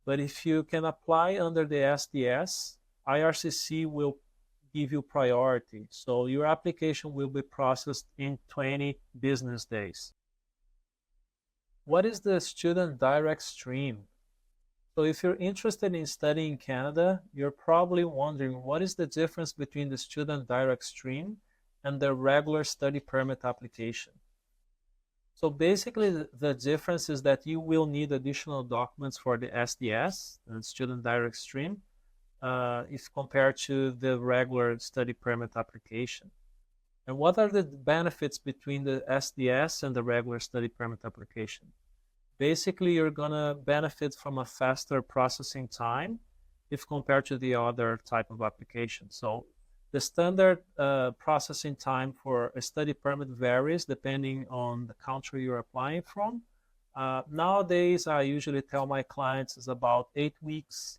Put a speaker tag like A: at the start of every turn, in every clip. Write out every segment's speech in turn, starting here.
A: But if you can apply under the SDS, IRCC will give you priority. So your application will be processed in 20 business days. What is the student direct stream? So if you're interested in studying in Canada, you're probably wondering what is the difference between the student direct stream and the regular study permit application. So basically, the difference is that you will need additional documents for the SDS, the Student Direct Stream, if compared to the regular study permit application. And what are the benefits between the SDS and the regular study permit application? Basically, you're going to benefit from a faster processing time if compared to the other type of application. So the standard processing time for a study permit varies depending on the country you're applying from. Nowadays, I usually tell my clients is about 8 weeks,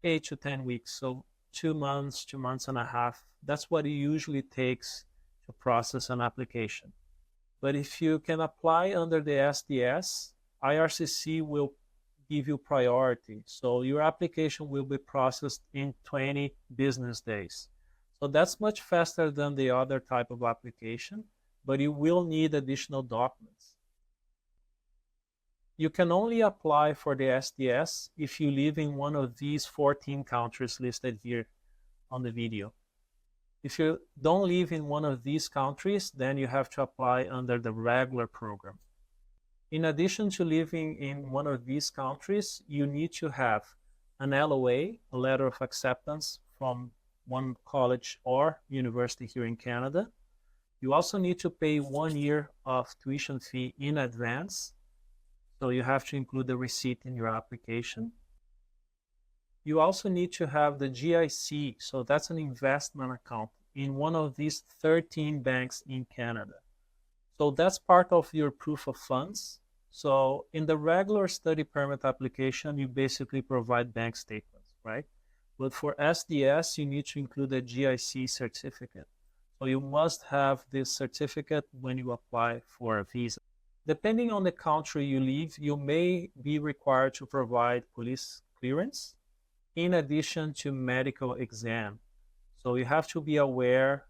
A: 8 to 10 weeks. So 2 months, 2 months and a half. That's what it usually takes to process an application. But if you can apply under the SDS, IRCC will give you priority. So your application will be processed in 20 business days. So that's much faster than the other type of application, but you will need additional documents. You can only apply for the SDS if you live in one of these 14 countries listed here on the video. If you don't live in one of these countries, then you have to apply under the regular program. In addition to living in one of these countries, you need to have an LOA, a letter of acceptance from one college or university here in Canada. You also need to pay 1 year of tuition fee in advance. So you have to include the receipt in your application. You also need to have the GIC, so that's an investment account in one of these 13 banks in Canada. So that's part of your proof of funds. So in the regular study permit application, you basically provide bank statements, right? But for SDS, you need to include a GIC certificate. So you must have this certificate when you apply for a visa. Depending on the country you live, you may be required to provide police clearance in addition to medical exam. So you have to be aware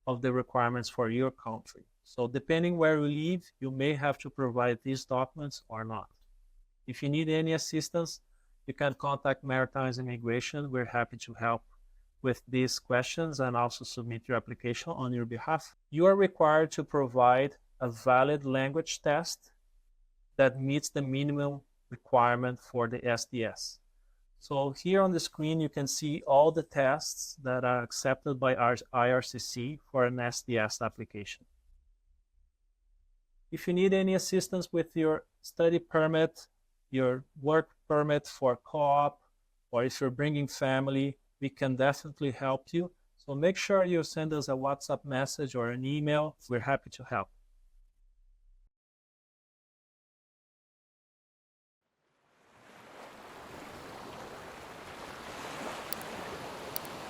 A: of the requirements for your country. So depending where you live, you may have to provide these documents or not. If you need any assistance, you can contact Maritime Immigration. We're happy to help with these questions and also submit your application on your behalf. You are required to provide a valid language test that meets the minimum requirement for the SDS. So here on the screen, you can see all the tests that are accepted by IRCC for an SDS application. If you need any assistance with your study permit, your work permit for co-op, or if you're bringing family, we can definitely help you. So make sure you send us a WhatsApp message or an email. We're happy to help.